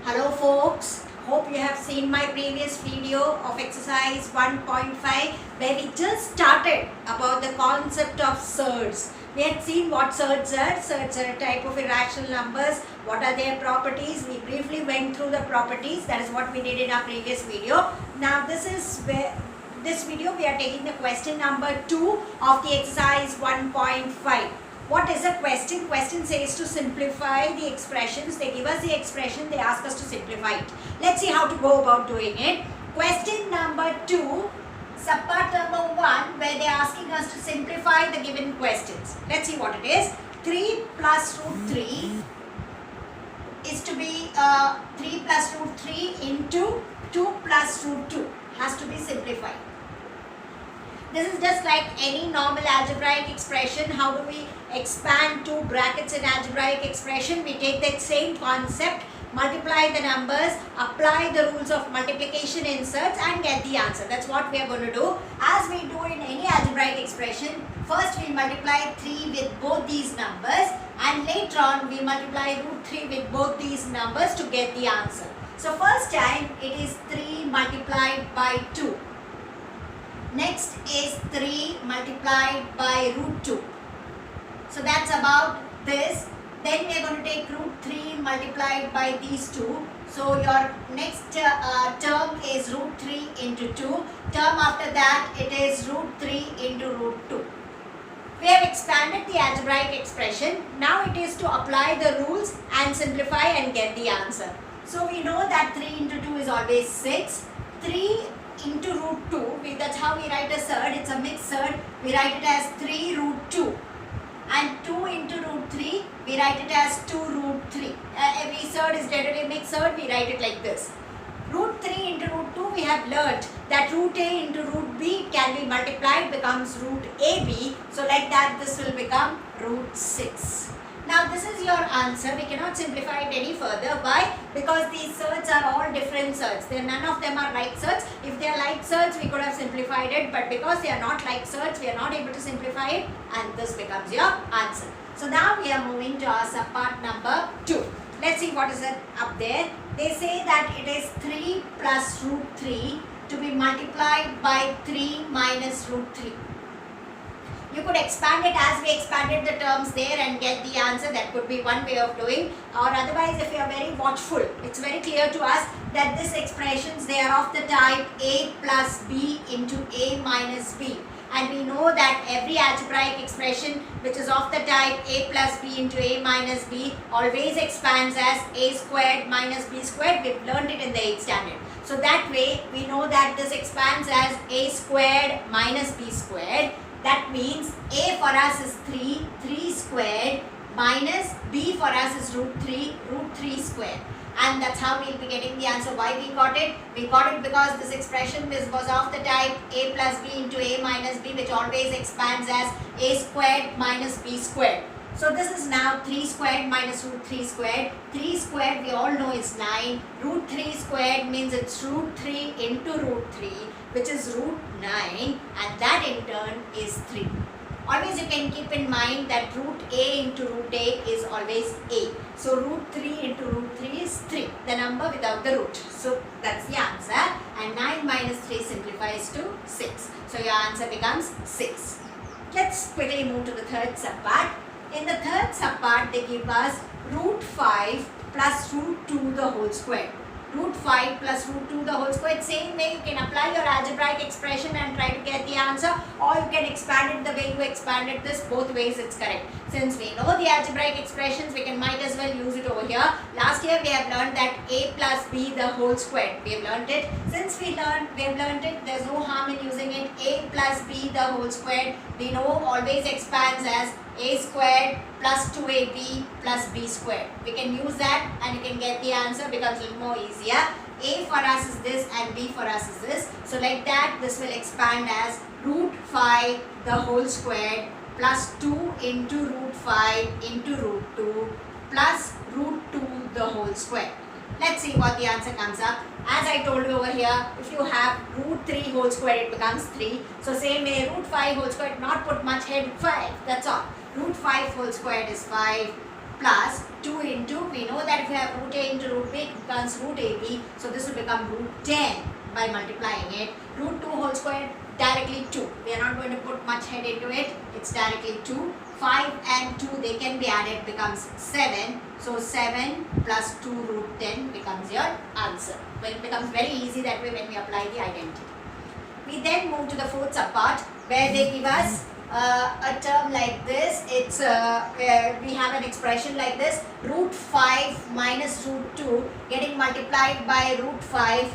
Hello folks, hope you have seen my previous video of exercise 1.5 where we just started about the concept of surds. We had seen what surds are. Surds are a type of irrational numbers. What are their properties? We briefly went through the properties. That is what we did in our previous video. Now this video we are taking the question number 2 of the exercise 1.5. What is a question? Question says to simplify the expressions. They give us the expression, they ask us to simplify it. Let's see how to go about doing it. Question number 2, subpart number 1, where they are asking us to simplify the given questions. Let's see what it is. 3 plus root 3 is to be 3 plus root 3 into 2 plus root 2 has to be simplified. This is just like any normal algebraic expression. How do we expand two brackets in algebraic expression? We take that same concept, multiply the numbers, apply the rules of multiplication inserts and get the answer. That's what we are going to do. As we do in any algebraic expression, first we multiply 3 with both these numbers and later on we multiply root 3 with both these numbers to get the answer. So first time it is 3 multiplied by 2. Next is 3 multiplied by root 2. So that's about this. Then we are going to take root 3 multiplied by these two. So your next term is root 3 into 2. Term after that it is root 3 into root 2. We have expanded the algebraic expression. Now it is to apply the rules and simplify and get the answer. So we know that 3 into 2 is always 6. 3 into root 2, that's how we write a surd. It's a mixed surd. We write it as 3 root 2. And 2 into root 3, we write it as 2 root 3. Every surd is generally mixed surd. We write it like this. Root 3 into root 2, we have learnt that root a into root b can be multiplied, becomes root ab. So like that this will become root 6. Now this is your answer. We cannot simplify it any further. Why? Because these surds are all different surds. None of them are like surds. If they are like surds, we could have simplified it. But because they are not like surds, we are not able to simplify it. And this becomes your answer. So now we are moving to our subpart number 2. Let's see what is it up there. They say that it is 3 plus root 3 to be multiplied by 3 minus root 3. You could expand it as we expanded the terms there and get the answer. That could be one way of doing. Or otherwise, if you are very watchful, it's very clear to us that these expressions, they are of the type a plus b into a minus b. And we know that every algebraic expression which is of the type a plus b into a minus b always expands as a squared minus b squared. We've learned it in the 8th standard. So that way, we know that this expands as a squared minus b squared. That means a for us is 3 squared minus b for us is root 3 squared. And that's how we'll be getting the answer. Why we got it? We got it because this expression was of the type a plus b into a minus b, which always expands as a squared minus b squared. So this is now 3 squared minus root 3 squared. 3 squared we all know is 9. Root 3 squared means it's root 3 into root 3, which is root 9, and that in turn is 3. Always you can keep in mind that root a into root a is always a. So root 3 into root 3 is 3, the number without the root. So that's the answer, and 9 minus 3 simplifies to 6. So your answer becomes 6. Let's quickly move to the third subpart. In the third subpart, they give us root 5 plus root 2 the whole square. Root 5 plus root 2 the whole square. Same way you can apply your algebraic expression and try to get the answer, or you can expand it the way you expanded this. Both ways it's correct. Since we know the algebraic expressions, we might as well use it over here. Last year we have learned that a plus b the whole square. We have learned it. Since we have learned it, there's no harm in using it. A plus b the whole square, we know always expands as a squared plus 2ab plus b squared. We can use that and you can get the answer. Becomes a little more easier. A for us is this and b for us is this. So like that, this will expand as root 5 the whole squared plus 2 into root 5 into root 2 plus root 2 the whole square. Let's see what the answer comes up. As I told you over here, if you have root 3 whole square, it becomes 3. So same way, root 5 whole square, not put much head, 5, that's all. Root 5 whole squared is 5 plus 2 into, we know that if you have root a into root b, it becomes root ab. So this will become root 10 by multiplying it. Root 2 whole square, directly 2. We are not going to put much head into it. It's directly 2. 5 and 2, they can be added, becomes 7. So 7 plus 2 root 10 becomes your answer. Well, it becomes very easy that way when we apply the identity. We then move to the fourth subpart where they give us a term like this. It's where we have an expression like this: root 5 minus root 2 getting multiplied by root 5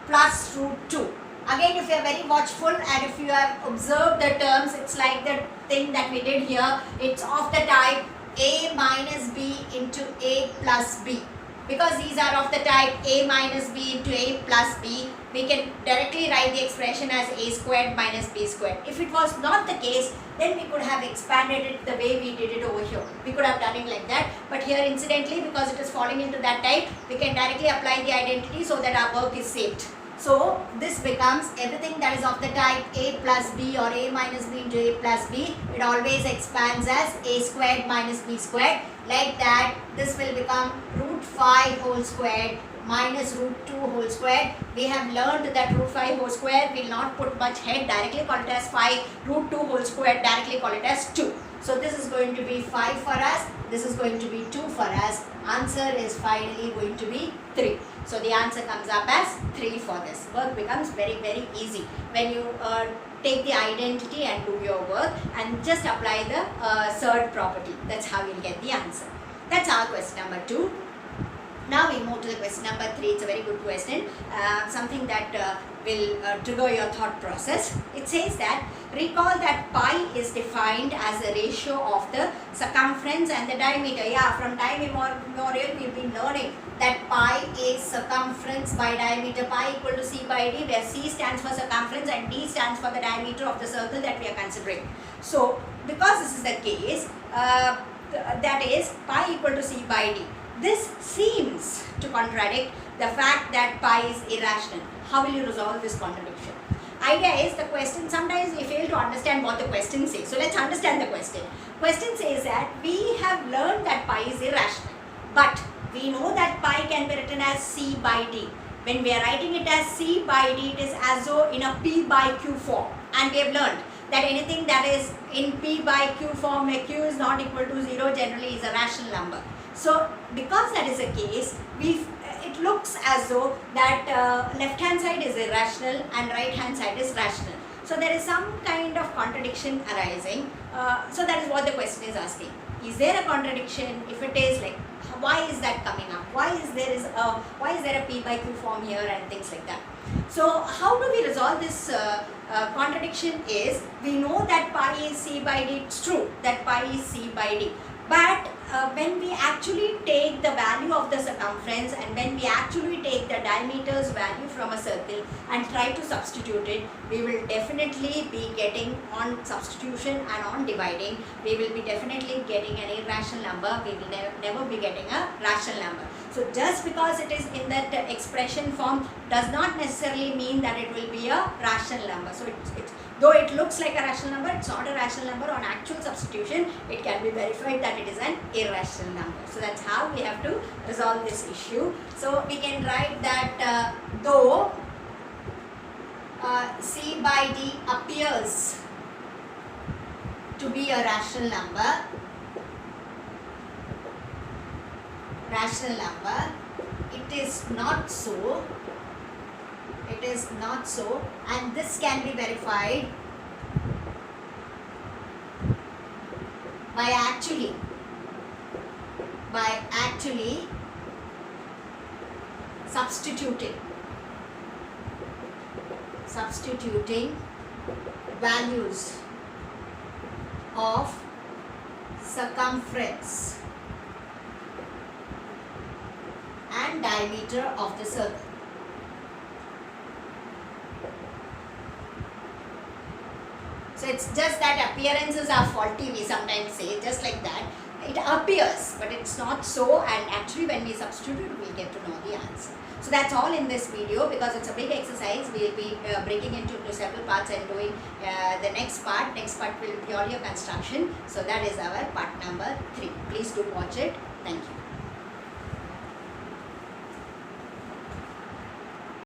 plus root 2. Again, if you are very watchful and if you have observed the terms, it's like the thing that we did here. It's of the type a minus b into a plus b. Because these are of the type a minus b into a plus b, we can directly write the expression as a squared minus b squared. If it was not the case, then we could have expanded it the way we did it over here. We could have done it like that. But here incidentally, because it is falling into that type, we can directly apply the identity so that our work is saved. So this becomes everything that is of the type a plus b or a minus b into a plus b. It always expands as a squared minus b squared. Like that, this will become root 5 whole squared minus root 2 whole squared. We have learned that root 5 whole squared will not put much head, directly call it as 5. Root 2 whole squared, directly call it as 2. So this is going to be 5 for us. This is going to be 2 for us. Answer is finally going to be 3. So the answer comes up as 3 for this. Work becomes very, very easy when you take the identity and do your work and just apply the third property. That's how you'll get the answer. That's our question number 2. Now we move to the question number 3. It's a very good question. Something that will trigger your thought process. It says that recall that pi is defined as a ratio of the circumference and the diameter. Yeah, from time immemorial we've been learning that pi is circumference by diameter, pi equal to c by d, where c stands for circumference and d stands for the diameter of the circle that we are considering. So because this is the case, that is pi equal to c by d. This seems to contradict the fact that pi is irrational. How will you resolve this contradiction? Idea is the question, sometimes we fail to understand what the question says. So let's understand the question. Question says that we have learned that pi is irrational, but we know that pi can be written as c by d. When we are writing it as c by d, it is as though in a p by q form. And we have learned that anything that is in p by q form where q is not equal to 0 generally is a rational number. So because that is the case, it looks as though that left hand side is irrational and right hand side is rational. So there is some kind of contradiction arising. So that is what the question is asking. Is there a contradiction? If it is, like, why is that coming up? Why is there a p by q form here and things like that? So how do we resolve this contradiction? Is we know that pi is c by d. It's true that pi is c by d. But when we actually take the value of the circumference and when we actually take the diameter's value from a circle and try to substitute it, we will definitely be getting, on substitution and on dividing, we will be definitely getting an irrational number. We will never be getting a rational number. So just because it is in that expression form does not necessarily mean that it will be a rational number. So though it looks like a rational number, it's not a rational number. On actual substitution, it can be verified that it is an irrational number. So that's how we have to resolve this issue. So we can write that though c by d appears to be a rational number, it is not so. It is not so, and this can be verified by actually substituting values of circumference and diameter of the circle. So it's just that appearances are faulty, we sometimes say, just like that. It appears, but it's not so, and actually when we substitute it, we'll get to know the answer. So that's all in this video. Because it's a big exercise, we'll be breaking into several parts and doing the next part. Next part will be purely a construction. So that is our part number 3. Please do watch it. Thank you.